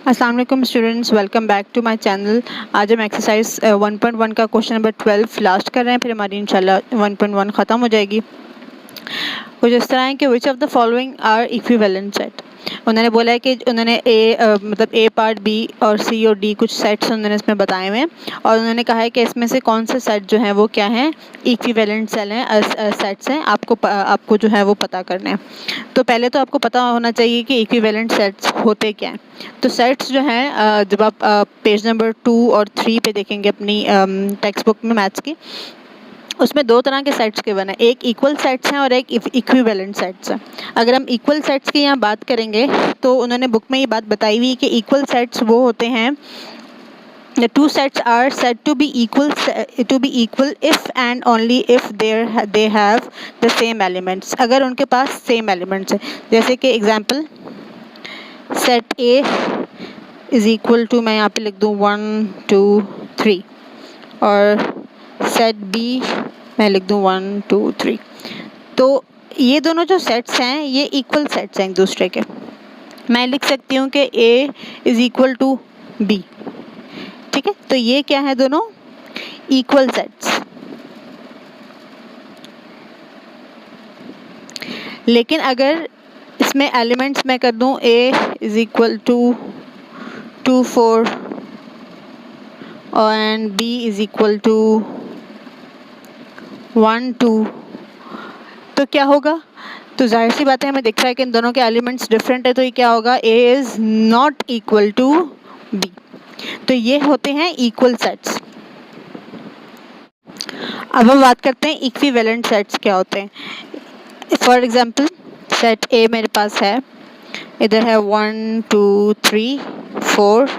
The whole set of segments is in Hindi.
अस्सलाम वालेकुम students, welcome back to my channel. आज हम एक्सरसाइज 1.1 का क्वेश्चन नंबर 12 लास्ट कर रहे हैं, फिर हमारी इंशाल्लाह 1.1 ख़त्म हो जाएगी। कुछ इस तरह है कि which of the following are equivalent set. उन्होंने बोला है कि उन्होंने मतलब ए पार्ट बी और सी और डी कुछ सेट्स उन्होंने इसमें बताए हुए हैं और उन्होंने कहा है कि इसमें से कौन से सेट जो हैं वो क्या हैं, इक्विवेलेंट सेल हैं, सेट्स हैं। आपको जो है वो पता करना है। तो पहले तो आपको पता होना चाहिए कि इक्विवेलेंट सेट्स होते क्या हैं। तो सेट्स जो हैं, जब आप पेज नंबर 2 और 3 पे देखेंगे अपनी टेक्स्ट बुक में मैथ्स की, उसमें दो तरह के सेट्स गिवन है, एक इक्वल सेट्स हैं और एक इक्विवेलेंट सेट्स हैं। अगर हम इक्वल सेट्स की यहाँ बात करेंगे तो उन्होंने बुक में ये बात बताई हुई कि इक्वल सेट्स वो होते हैं, the two sets are said to be equal if and only if they have the same elements। अगर उनके पास सेम एलिमेंट्स है, जैसे कि example set A is equal to, मैं यहाँ पे लिख दूँ 1 2 3, और सेट B मैं लिख दूँ 1 2 3। तो ये दोनों जो सेट्स हैं ये इक्वल सेट्स हैं एक दूसरे के। मैं लिख सकती हूँ कि A is equal to B, ठीक है। तो ये क्या है, दोनों इक्वल सेट्स। लेकिन अगर इसमें एलिमेंट्स मैं कर दूं A इज इक्वल टू 2 4 और B इज इक्वल टू 1 2, तो क्या होगा? तो जाहिर सी बात है, हमें दिख रहा है कि इन दोनों के एलिमेंट्स डिफरेंट है, तो ये क्या होगा? A is not equal to B। तो ये होते हैं इक्वल सेट्स। अब हम बात करते हैं इक्विवेलेंट सेट्स क्या होते हैं। फॉर एग्जांपल सेट A मेरे पास है, इधर है 1 2 3 4,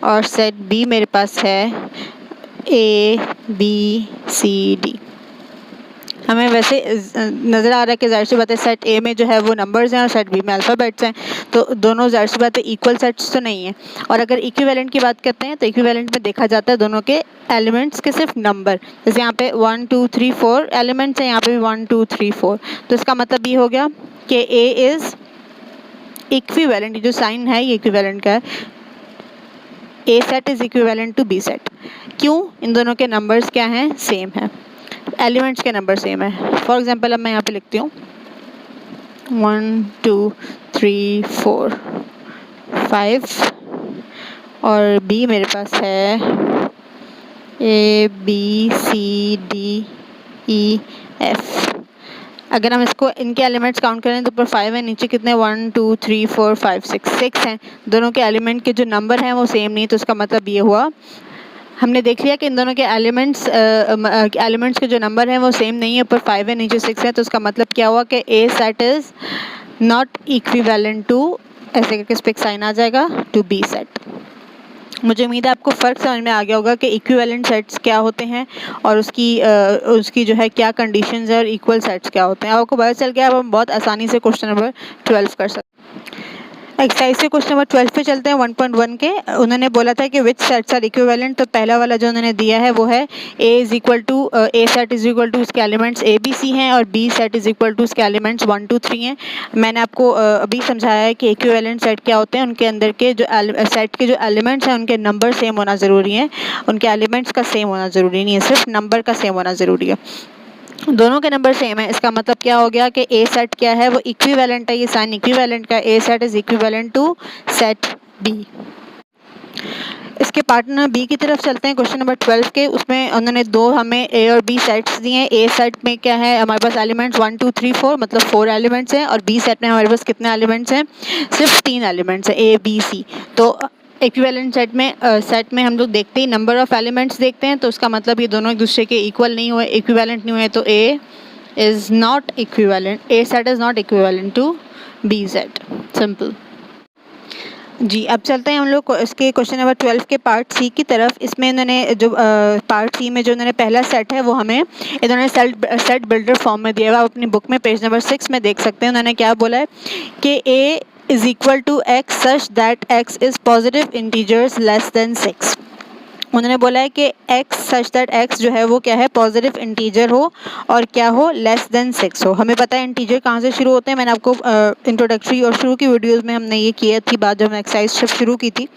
और सेट B मेरे पास है A B C D। हमें वैसे नज़र आ रहा है कि जाहिर सी बात है सेट A में जो है वो नंबर्स हैं और सेट B में अल्फ़ाबेट्स हैं, तो दोनों जाहिर सी बात है इक्वल सेट्स तो नहीं है। और अगर इक्विवेलेंट की बात करते हैं तो इक्विवेलेंट में देखा जाता है दोनों के एलिमेंट्स के सिर्फ नंबर। जैसे यहाँ पे 1 2 3 4 एलिमेंट्स हैं, यहाँ पे भी 1 2 3 4। तो इसका मतलब ये हो गया कि A इज़ इक्विवेलेंट, जो साइन है ये इक्विवेलेंट का है। A set is equivalent to B set. क्यों? इन दोनों के नंबर्स क्या हैं? सेम है, एलिमेंट्स के नंबर सेम है। फॉर एग्जांपल अब मैं यहाँ पे लिखती हूँ 1 2 3 4 5, और B मेरे पास है A B C D E F। अगर हम इसको इनके एलिमेंट्स काउंट करें तो ऊपर 5 है, नीचे कितने 1 2 3 4 5 6 हैं। दोनों के एलिमेंट के जो नंबर हैं वो सेम नहीं, तो इसका मतलब ये हुआ, हमने देख लिया कि इन दोनों के एलिमेंट्स के जो नंबर हैं वो सेम नहीं है, ऊपर 5 है नीचे 6 है। तो उसका मतलब क्या हुआ कि A set is not equivalent to, ऐसे करके इस पर एक साइन आ जाएगा, टू B सेट। मुझे उम्मीद है आपको फ़र्क समझ में आ गया होगा कि इक्विवेलेंट सेट्स क्या होते हैं और उसकी जो है क्या कंडीशंस है, और इक्वल सेट्स क्या होते हैं। आपको पता चल गया। अब हम बहुत आसानी से क्वेश्चन नंबर 12 कर सकते हैं। एक्सरसाइज से क्वेश्चन नंबर 12 पे चलते हैं 1.1 के। उन्होंने बोला था कि विच सेट्स आर इक्विवेलेंट। तो पहला वाला जो उन्होंने दिया है वो है A is equal to, A set is equal to, उसके एलिमेंट्स A B C हैं, और B set is equal to, उसके एलिमेंट्स 1 2 3 हैं। मैंने आपको अभी समझाया है कि इक्विवेलेंट सेट क्या होते हैं। उनके अंदर के जो सेट के जो एलिमेंट्स हैं उनके नंबर सेम होना ज़रूरी है, उनके एलिमेंट्स का सेम होना ज़रूरी नहीं है, सिर्फ नंबर का सेम होना ज़रूरी है। दोनों के नंबर सेम है, इसका मतलब क्या हो गया कि A सेट क्या है, वो इक्विवेलेंट है। ये साइन इक्विवेलेंट का, A set is equivalent to set B। इसके पार्टनर B की तरफ चलते हैं क्वेश्चन नंबर 12 के। उसमें उन्होंने दो हमें A और B सेट्स दिए हैं। A सेट में क्या है, हमारे पास एलिमेंट्स 1 2 3 4, मतलब 4 एलिमेंट्स हैं, और B सेट में हमारे पास कितने एलिमेंट्स हैं? सिर्फ 3 एलिमेंट्स हैं, A B C। तो इक्विवेलेंट सेट में हम लोग देखते ही नंबर ऑफ एलिमेंट्स देखते हैं, तो उसका मतलब ये दोनों एक दूसरे के इक्वल नहीं हुए, इक्विवेलेंट नहीं हुए। तो A is not equivalent, A set is not equivalent to B set. Simple जी। अब चलते हैं हम लोग इसके क्वेश्चन नंबर 12 के पार्ट सी की तरफ। इसमें इन्होंने जो पार्ट सी में जो इन्होंने पहला सेट है वो हमें इन्होंने सेट बिल्डर फॉर्म में दिया हुआ। आप अपनी बुक में पेज नंबर 6 में देख सकते हैं। उन्होंने क्या बोला है कि A is equal to X such that X is positive integers less than 6। उन्होंने बोला है कि x सच दैट x जो है वो क्या है, पॉजिटिव इंटीजर हो और क्या हो, लेस देन 6 हो। हमें पता है इंटीजर कहाँ से शुरू होते हैं, मैंने आपको इंट्रोडक्टरी और शुरू की वीडियोस में हमने ये किया थी बात, जब हमने एक्सरसाइज शुरू की थी,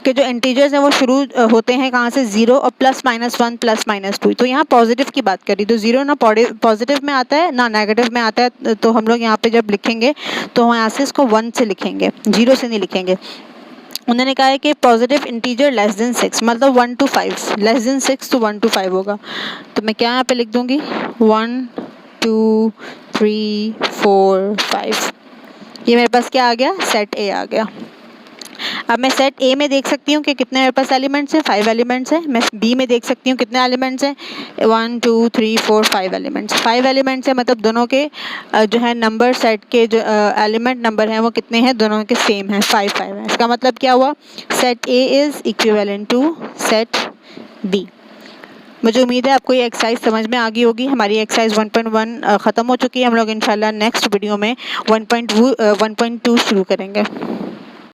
कि जो इंटीजर्स हैं वो शुरू होते हैं कहाँ से, 0 और +-1 +-2। तो यहाँ पॉजिटिव की बात करी, तो 0 ना पॉजिटिव में आता है ना नेगेटिव में आता है, तो हम लोग यहाँ पे जब लिखेंगे तो हम यहाँ से इसको 1 से लिखेंगे, 0 से नहीं लिखेंगे। उन्होंने कहा है कि पॉजिटिव इंटीजर लेस देन 6, मतलब 1 to 5, लेस देन 6 तो 1 to 5 होगा। तो मैं क्या यहाँ पे लिख दूंगी, 1 2 3 4 5। ये मेरे पास क्या आ गया, सेट ए आ गया। अब मैं सेट ए में देख सकती हूँ कि कितने मेरे पास एलिमेंट्स हैं, 5 एलिमेंट्स हैं। मैं बी में देख सकती हूँ कितने एलिमेंट्स हैं, 1 2 3 4 5 एलिमेंट्स। 5 एलिमेंट्स हैं, मतलब दोनों के जो है नंबर सेट के जो एलिमेंट नंबर हैं वो कितने हैं, दोनों के सेम हैं, 5 5 है। इसका मतलब क्या हुआ, set A is equivalent to set B. मुझे उम्मीद है आपको ये एक्सरसाइज समझ में आ गई होगी। हमारी एक्सरसाइज 1.1 ख़त्म हो चुकी है। हम लोग इंशाल्लाह नेक्स्ट वीडियो में 1.2 शुरू करेंगे।